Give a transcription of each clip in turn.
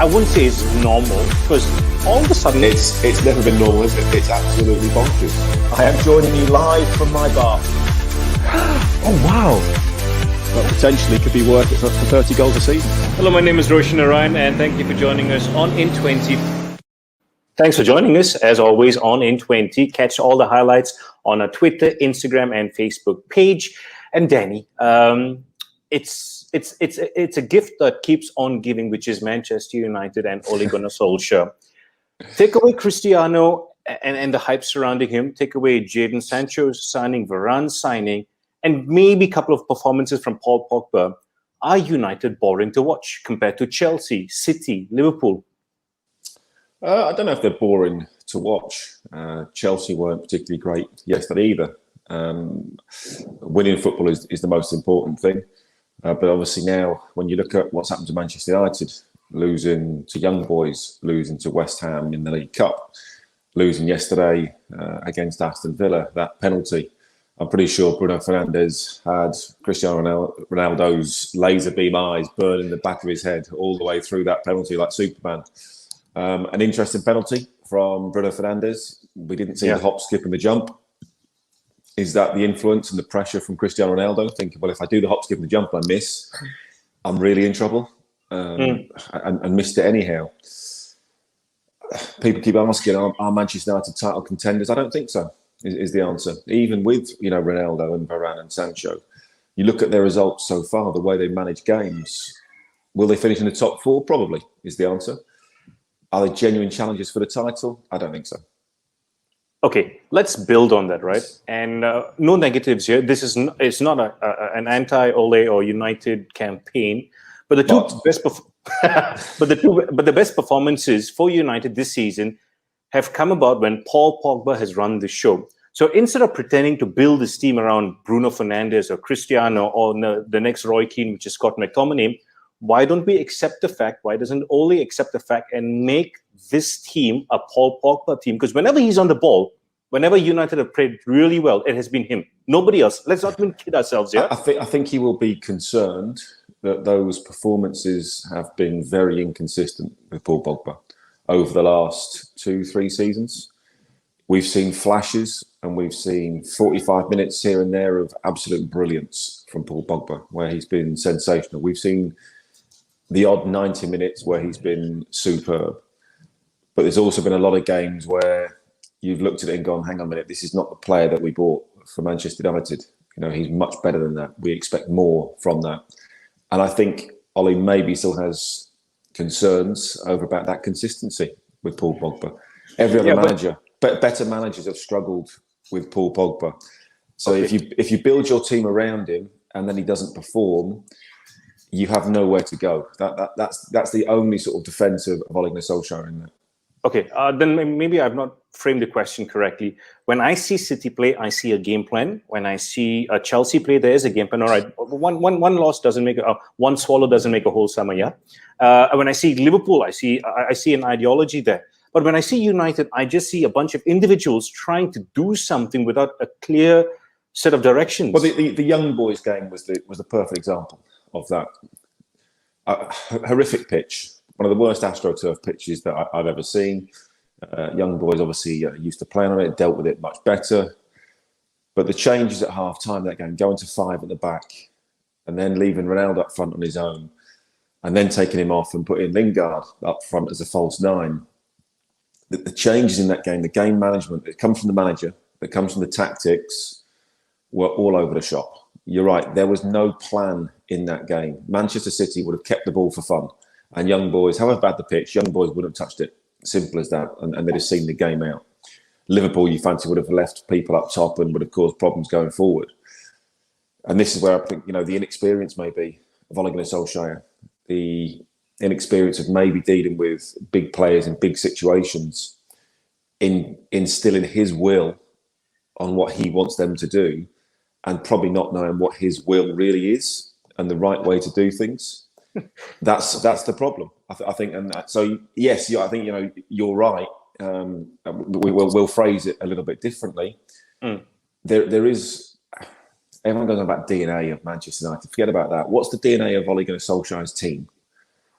I wouldn't say it's normal, because all of a sudden... It's never been normal, is it? It's absolutely bonkers. I am joining you live from my bar. Oh, wow. That potentially could be worth it for 30 goals a season. Hello, my name is Roshan, Narayan, and thank you for joining us on IN20. Thanks for joining us, as always, on IN20. Catch all the highlights on our Twitter, Instagram, and Facebook page. And Danny, it's a gift that keeps on giving, which is Manchester United and Ole Gunnar Solskjaer. Take away Cristiano and the hype surrounding him. Take away Jadon Sancho's signing, Varane's signing, and maybe a couple of performances from Paul Pogba. Are United boring to watch compared to Chelsea, City, Liverpool? I don't know if they're boring to watch. Chelsea weren't particularly great yesterday either. Winning football is the most important thing. But obviously now, when you look at what's happened to Manchester United, losing to Young Boys, losing to West Ham in the League Cup, losing yesterday against Aston Villa, that penalty, I'm pretty sure Bruno Fernandes had Cristiano Ronaldo's laser beam eyes burning the back of his head all the way through that penalty like Superman. An interesting penalty from Bruno Fernandes. We didn't see the hop, skip and the jump. Is that the influence and the pressure from Cristiano Ronaldo? Thinking, well, if I do the hop, skip and the jump and I miss, I'm really in trouble. And missed it anyhow. People keep asking, are Manchester United title contenders? I don't think so, is the answer. Even with, Ronaldo and Varane and Sancho, you look at their results so far, the way they manage games, will they finish in the top four? Probably, is the answer. Are they genuine challenges for the title? I don't think so. Okay, let's build on that, right? And no negatives here. It's not an anti-Ole or United campaign, but the best performances for United this season have come about when Paul Pogba has run the show. So instead of pretending to build this team around Bruno Fernandes or Cristiano or the next Roy Keane, which is Scott McTominay, why don't we accept the fact? Why doesn't Ole accept the fact and make this team a Paul Pogba team? Because whenever he's on the ball, whenever United have played really well, it has been him. Nobody else. Let's not even kid ourselves, yeah? I think he will be concerned that those performances have been very inconsistent with Paul Pogba over the last 2-3 seasons. We've seen flashes and we've seen 45 minutes here and there of absolute brilliance from Paul Pogba, where he's been sensational. We've seen the odd 90 minutes where he's been superb. But there's also been a lot of games where you've looked at it and gone, hang on a minute, this is not the player that we bought for Manchester United. He's much better than that. We expect more from that. And I think Ole maybe still has concerns about that consistency with Paul Pogba. Every other manager, better managers have struggled with Paul Pogba. So if you build your team around him and then he doesn't perform, you have nowhere to go. That's the only sort of defence of Ole Gunnar Solskjaer in that. Okay, then maybe I've not framed the question correctly. When I see City play, I see a game plan. When I see Chelsea play, there is a game plan. All right, one loss doesn't make one swallow doesn't make a whole summer. Yeah. When I see Liverpool, I see an ideology there. But when I see United, I just see a bunch of individuals trying to do something without a clear set of directions. Well, the Young Boys game was the perfect example of that. Horrific pitch. One of the worst AstroTurf pitches that I've ever seen. Young Boys obviously used to play on it, dealt with it much better. But the changes at half-time of that game, going to 5 at the back, and then leaving Ronaldo up front on his own, and then taking him off and putting Lingard up front as a false 9. The changes in that game, the game management that comes from the manager, that comes from the tactics, were all over the shop. You're right, there was no plan in that game. Manchester City would have kept the ball for fun. And Young Boys, however bad the pitch, Young Boys wouldn't have touched it. Simple as that. And they'd have seen the game out. Liverpool, you fancy, would have left people up top and would have caused problems going forward. And this is where I think, the inexperience maybe of Ole Gunnar Solskjaer, the inexperience of maybe dealing with big players in big situations, in instilling his will on what he wants them to do, and probably not knowing what his will really is and the right way to do things. That's the problem, I think, and so yes, I think you're right. We'll phrase it a little bit differently. There is everyone goes on about DNA of Manchester United. Forget about that. What's the DNA of Ole Gunnar Solskjaer's team?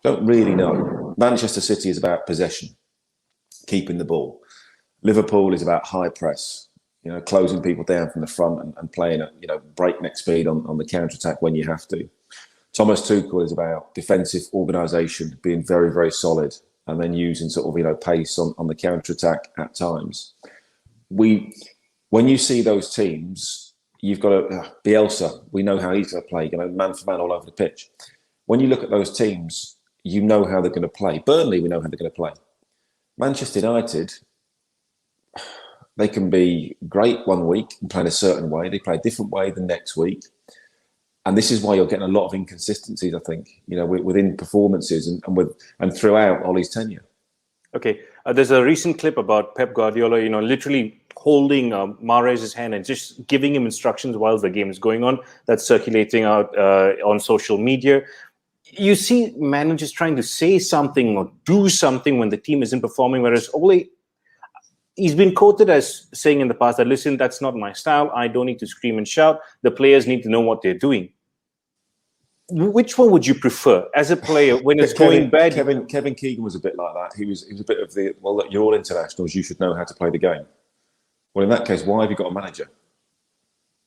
Don't really know. Manchester City is about possession, keeping the ball. Liverpool is about high press, closing people down from the front and playing at, breakneck speed on the counter-attack when you have to. Thomas Tuchel is about defensive organisation, being very, very solid, and then using sort of, pace on the counter-attack at times. When you see those teams, you've got Bielsa, we know how he's going to play, man for man all over the pitch. When you look at those teams, you know how they're going to play. Burnley, we know how they're going to play. Manchester United, they can be great one week and play in a certain way. They play a different way the next week. And this is why you're getting a lot of inconsistencies, I think, within performances and throughout Ollie's tenure. Okay. There's a recent clip about Pep Guardiola, literally holding Mahrez's hand and just giving him instructions while the game is going on. That's circulating out on social media. You see managers trying to say something or do something when the team isn't performing, whereas Ole, he's been quoted as saying in the past that, listen, that's not my style. I don't need to scream and shout. The players need to know what they're doing. Which one would you prefer as a player when it's going bad? Kevin Keegan was a bit like that. He was a bit of the, well, look, you're all internationals. You should know how to play the game. Well, in that case, why have you got a manager?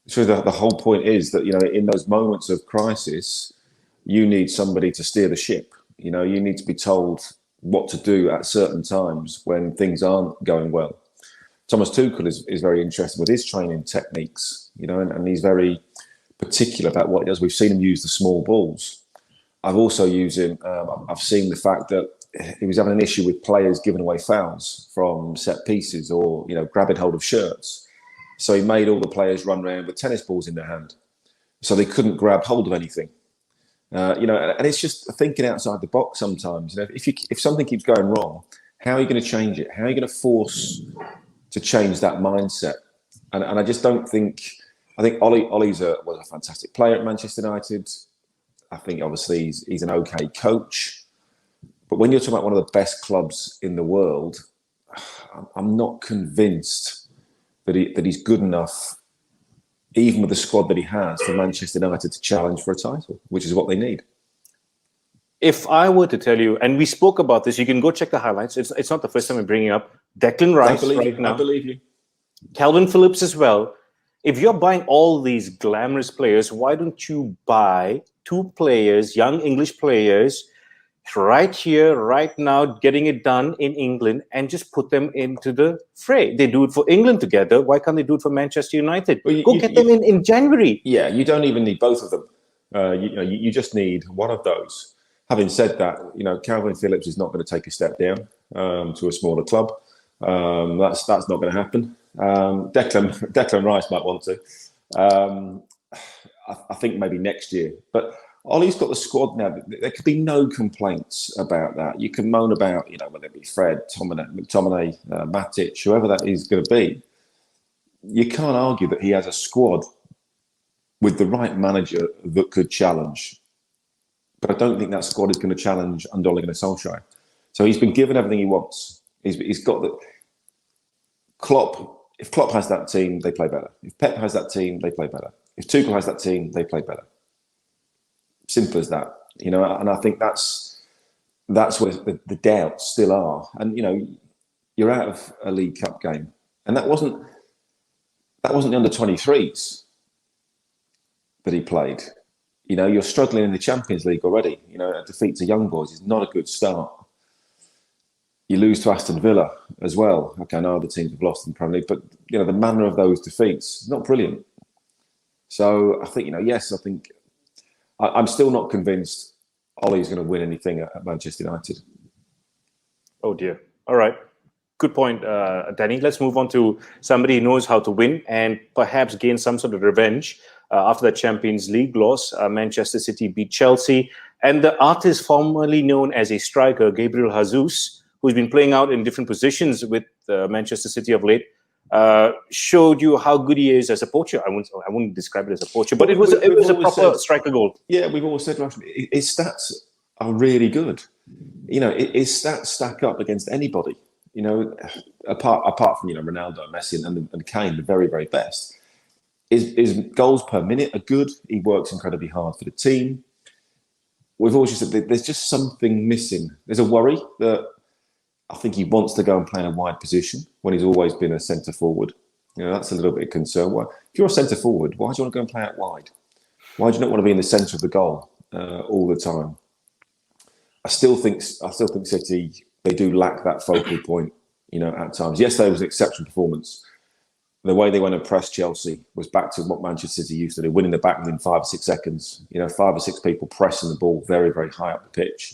So the whole point is that, in those moments of crisis, you need somebody to steer the ship. You need to be told what to do at certain times when things aren't going well. Thomas Tuchel is very interesting with his training techniques, and he's very particular about what he does. We've seen him use the small balls. I've also used him. I've seen the fact that he was having an issue with players giving away fouls from set pieces or, grabbing hold of shirts. So he made all the players run around with tennis balls in their hand, so they couldn't grab hold of anything. And it's just thinking outside the box sometimes. If something keeps going wrong, how are you going to change it? How are you going to force to change that mindset? And I just don't think. I think Ollie's was a fantastic player at Manchester United. I think obviously he's an okay coach. But when you're talking about one of the best clubs in the world, I'm not convinced that he's good enough, even with the squad that he has, for Manchester United to challenge for a title, which is what they need. If I were to tell you, and we spoke about this, you can go check the highlights. It's not the first time we're bringing up Declan Rice right now. I believe you. Calvin Phillips as well. If you're buying all these glamorous players, why don't you buy 2 players, young English players, right here, right now, getting it done in England, and just put them into the fray? They do it for England together. Why can't they do it for Manchester United? Well, Go get them in January. Yeah, you don't even need both of them. You just need one of those. Having said that, Calvin Phillips is not going to take a step down to a smaller club. That's not going to happen. Declan Rice might want to. I think maybe next year. But Ollie's got the squad now. There could be no complaints about that. You can moan about, whether it be Fred, McTominay, Matic, whoever that is going to be. You can't argue that he has a squad with the right manager that could challenge. But I don't think that squad is going to challenge under Ole Gunnar Solskjaer. So he's been given everything he wants. He's got the Klopp. If Klopp has that team, they play better. If Pep has that team, they play better. If Tuchel has that team, they play better. Simple as that, And I think that's where the doubts still are. And you're out of a League Cup game, and that wasn't the under-23s that he played. You're struggling in the Champions League already. A defeat to young boys is not a good start. You lose to Aston Villa as well. Okay, I know other teams have lost in the Premier League, but the manner of those defeats is not brilliant. So I think yes, I think I'm still not convinced Ollie's going to win anything at Manchester United. Oh dear. All right. Good point, Danny. Let's move on to somebody who knows how to win and perhaps gain some sort of revenge. After the Champions League loss, Manchester City beat Chelsea. And the artist formerly known as a striker, Gabriel Jesus, who's been playing out in different positions with Manchester City of late, showed you how good he is as a poacher. I wouldn't describe it as a poacher, but it was a proper striker goal. Yeah, we've always said, Roshan, his stats are really good. His stats stack up against anybody. Apart from Ronaldo, Messi, and Kane, the very, very best. His goals per minute are good. He works incredibly hard for the team. we've always just said there's just something missing. There's a worry that I think he wants to go and play in a wide position when he's always been a centre forward. That's a little bit of concern. Well, if you're a centre forward, why do you want to go and play out wide? Why do you not want to be in the centre of the goal all the time? I still think City, they do lack that focal point, at times. Yesterday was an exceptional performance. The way they went and pressed Chelsea was back to what Manchester City used to do, winning the back within 5 or 6 seconds. 5 or 6 people pressing the ball very, very high up the pitch,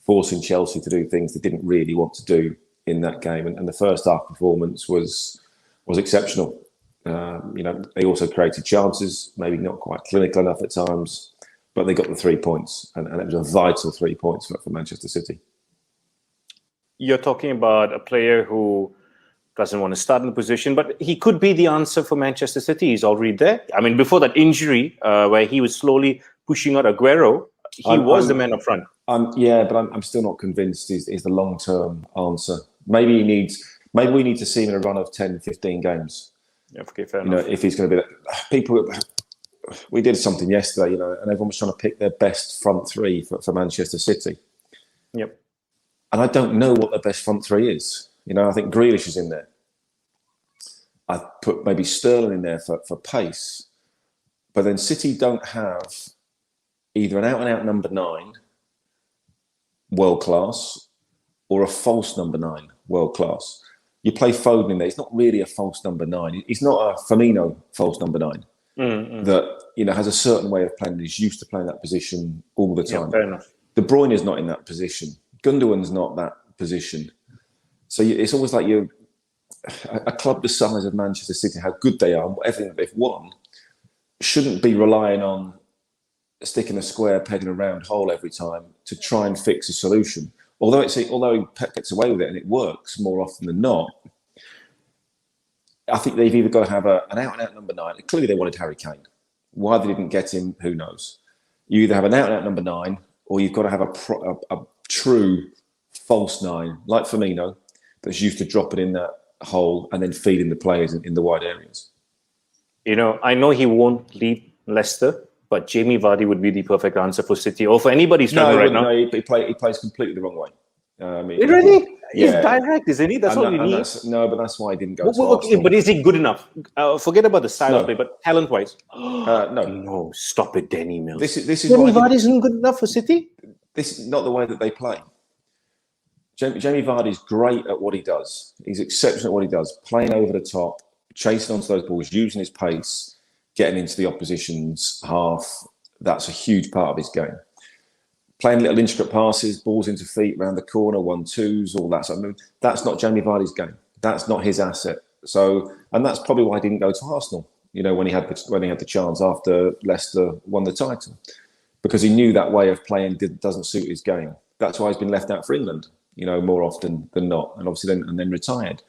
forcing Chelsea to do things they didn't really want to do in that game. And the first half performance was exceptional. They also created chances, maybe not quite clinical enough at times, but they got the 3 points, and it was a vital 3 points for Manchester City. You're talking about a player who doesn't want to start in the position, but he could be the answer for Manchester City. He's already there. I mean, before that injury, where he was slowly pushing out Aguero, he was the man up front. But I'm still not convinced he's the long-term answer. Maybe we need to see him in a run of 10, 15 games. Yeah, okay, fair enough. If he's going to be people. We did something yesterday, and everyone was trying to pick their best front three for Manchester City. Yep. And I don't know what the best front three is. I think Grealish is in there. I put maybe Sterling in there for pace. But then City don't have either an out-and-out number 9, world-class, or a false number 9, world-class. You play Foden in there. He's not really a false number 9. He's not a Firmino false number 9 that has a certain way of playing. He's used to playing that position all the time. Yeah, fair enough. De Bruyne is not in that position. Gundogan's not that position. So it's almost like a club the size of Manchester City, how good they are, and everything that they've won, shouldn't be relying on sticking a square peg in a round hole every time to try and fix a solution. Although Pep gets away with it and it works more often than not, I think they've either got to have an out-and-out number 9. Clearly, they wanted Harry Kane. Why they didn't get him, who knows? You either have an out-and-out number 9, or you've got to have a true false 9, like Firmino, that's used to dropping in that hole and then feeding the players in the wide areas. I know he won't leave Leicester, but Jamie Vardy would be the perfect answer for City or for anybody struggling right now. No, he plays completely the wrong way. Really? He's direct, isn't he? That's all you need. But that's why he didn't go to okay, but is he good enough? Forget about the style of play, but talent-wise. No. No, stop it, Danny Mills. This is Jamie Vardy isn't good enough for City? This is not the way that they play. Jamie Vardy's great at what he does. He's exceptional at what he does. Playing over the top, chasing onto those balls, using his pace, getting into the opposition's half. That's a huge part of his game. Playing little intricate passes, balls into feet, around the corner, 1-2s, all that. So, that's not Jamie Vardy's game. That's not his asset. So, and that's probably why he didn't go to Arsenal. When he had the chance after Leicester won the title, because he knew that way of playing doesn't suit his game. That's why he's been left out for England, more often than not, and obviously then retired.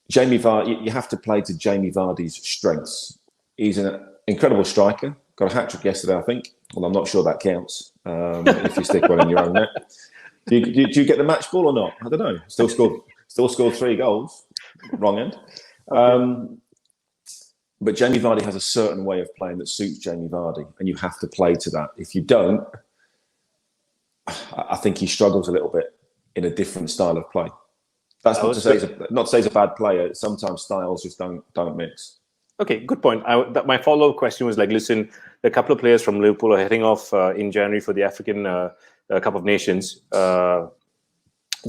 Jamie Vardy, you have to play to Jamie Vardy's strengths. He's an incredible striker. Got a hat-trick yesterday, I think. Well, I'm not sure that counts if you stick one in your own net. Do you get the match ball or not? I don't know. Still scored 3 goals. Wrong end. But Jamie Vardy has a certain way of playing that suits Jamie Vardy, and you have to play to that. If you don't, I think he struggles a little bit in a different style of play. That's not to say he's a bad player. Sometimes styles just don't mix. Okay, good point. My follow-up question was listen, a couple of players from Liverpool are heading off in January for the African Cup of Nations.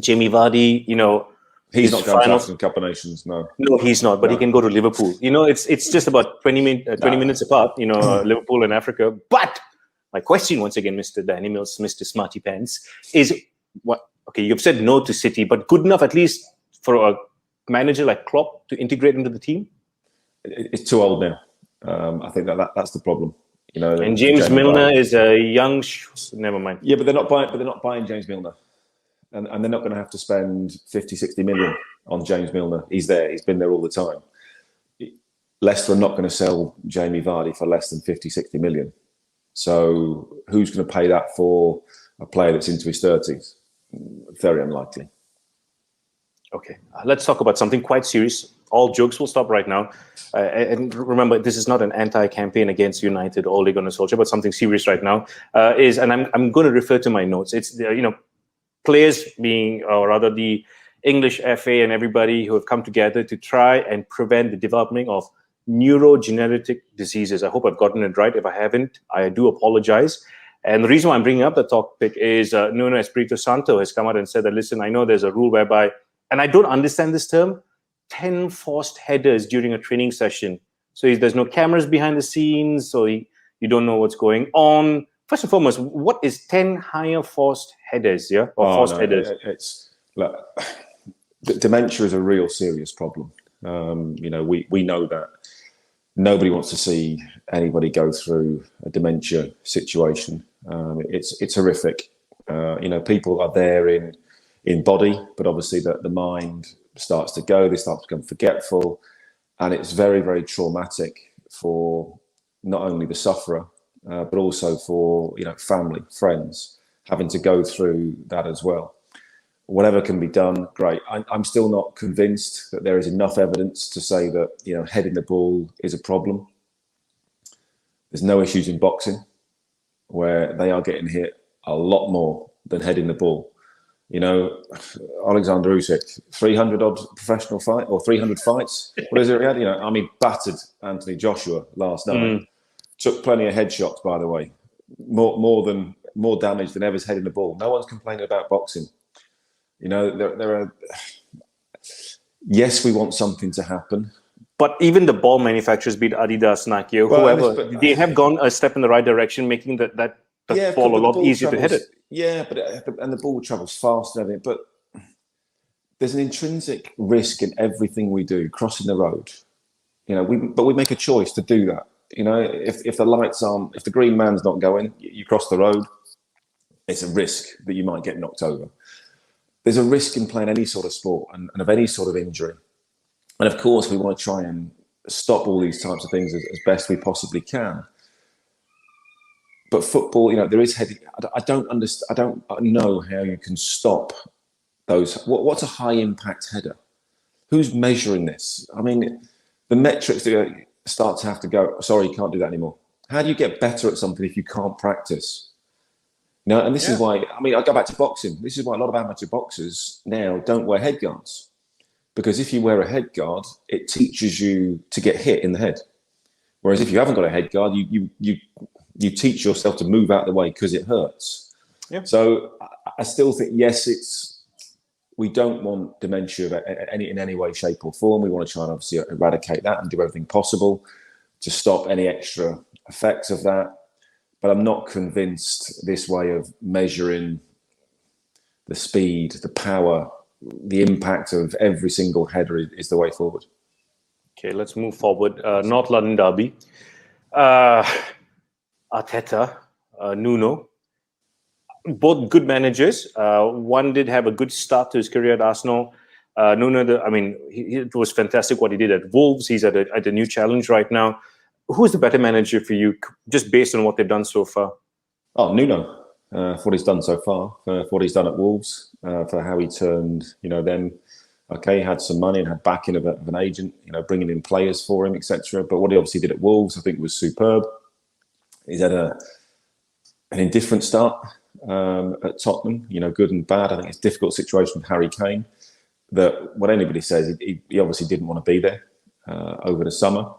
Jamie Vardy, he's not going to African Cup of Nations. No, he's not. But he can go to Liverpool. It's just about 20 minutes apart. Liverpool and Africa. But my question, once again, Mr. Danny Mills, Mr. Smarty Pants, is what? Okay, you've said no to City, but good enough at least for a manager like Klopp to integrate into the team. It's too old now. I think that's the problem. And James Milner is a young. Never mind. Yeah, but they're not buying James Milner, and they're not going to have to spend 50-60 million on James Milner. He's there. He's been there all the time. Leicester are not going to sell Jamie Vardy for less than 50-60 million. So who's going to pay that for a player that's into his 30s? Very unlikely. Okay, let's talk about something quite serious. All jokes will stop right now. And remember, this is not an anti-campaign against United or Ole Gunnar Solskjaer, but something serious right now and I'm going to refer to my notes. It's, players being, or rather the English FA and everybody who have come together to try and prevent the development of neurogenetic diseases. I hope I've gotten it right. If I haven't, I do apologize. And the reason why I'm bringing up the topic is Nuno Espirito Santo has come out and said that, listen, I know there's a rule whereby, and I don't understand this term, 10 forced headers during a training session. So there's no cameras behind the scenes, so you don't know what's going on. First and foremost, what is 10 higher forced headers, or forced headers? It's, look, dementia is a real serious problem. We know that. Nobody wants to see anybody go through a dementia situation. It's horrific. People are there in body, but obviously the mind starts to go. They start to become forgetful, and it's very, very traumatic for not only the sufferer, but also for family, friends, having to go through that as well. Whatever can be done, great. I'm still not convinced that there is enough evidence to say that heading the ball is a problem. There's no issues in boxing where they are getting hit a lot more than heading the ball. Alexander Usyk, 300 odd professional fight or 300 fights. What is it? Battered Anthony Joshua last night. Took plenty of headshots, by the way. More damage than ever's heading the ball. No one's complaining about boxing. There are. Yes, we want something to happen. But even the ball manufacturers, be it Adidas, Nike, or whoever, they have gone a step in the right direction, making that ball a lot easier to hit it. Yeah, and the ball travels fast and everything. But there's an intrinsic risk in everything we do, crossing the road. But we make a choice to do that. If the lights aren't, if the green man's not going, you cross the road. It's a risk that you might get knocked over. There's a risk in playing any sort of sport and of any sort of injury. And of course, we want to try and stop all these types of things as best we possibly can. But football, there is heading. I don't understand. I don't know how you can stop those. What's a high impact header? Who's measuring this? The metrics start to have to go, sorry, you can't do that anymore. How do you get better at something if you can't practice? And this is why, I go back to boxing. This is why a lot of amateur boxers now don't wear head guards. Because if you wear a head guard, it teaches you to get hit in the head. Whereas if you haven't got a head guard, you teach yourself to move out of the way because it hurts. Yeah. So I still think, yes, we don't want dementia in any way, shape or form. We want to try and obviously eradicate that and do everything possible to stop any extra effects of that. But I'm not convinced this way of measuring the speed, the power, the impact of every single header is the way forward. Okay, let's move forward. North London derby. Arteta, Nuno, both good managers. One did have a good start to his career at Arsenal. Nuno, it was fantastic what he did at Wolves. He's at a new challenge right now. Who's the better manager for you, just based on what they've done so far? Oh, Nuno, for what he's done so far, for what he's done at Wolves, for how he turned, them. Okay, had some money and had backing of an agent, bringing in players for him, etc. But what he obviously did at Wolves, I think, was superb. He's had an indifferent start at Tottenham, good and bad. I think it's a difficult situation with Harry Kane. That what anybody says, he obviously didn't want to be there over the summer.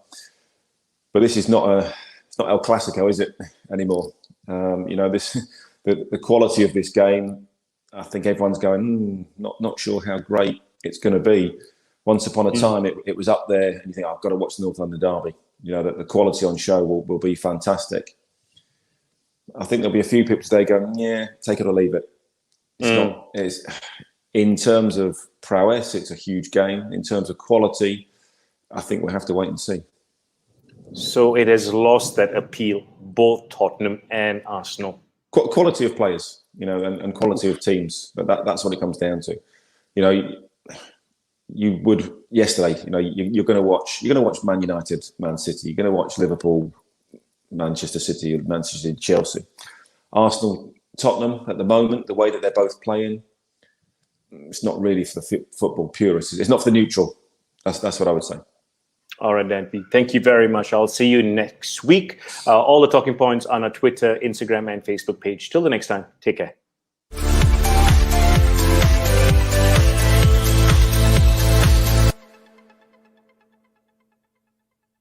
But this is not El Clasico, is it, anymore? The quality of this game, I think everyone's going, not sure how great it's going to be. Once upon a time, it was up there, and you think, I've got to watch the North London derby. The quality on show will be fantastic. I think there'll be a few people today going, yeah, take it or leave it. It's in terms of prowess, it's a huge game. In terms of quality, I think we'll have to wait and see. So it has lost that appeal, both Tottenham and Arsenal. Quality of players, and quality of teams. But that's what it comes down to. You would yesterday. You're going to watch Man United, Man City. You're going to watch Liverpool, Manchester City, Manchester City, Chelsea, Arsenal, Tottenham. At the moment, the way that they're both playing, it's not really for the football purists. It's not for the neutral. That's what I would say. All right, Danby. Thank you very much. I'll see you next week. All the talking points on our Twitter, Instagram, and Facebook page. Till the next time, take care.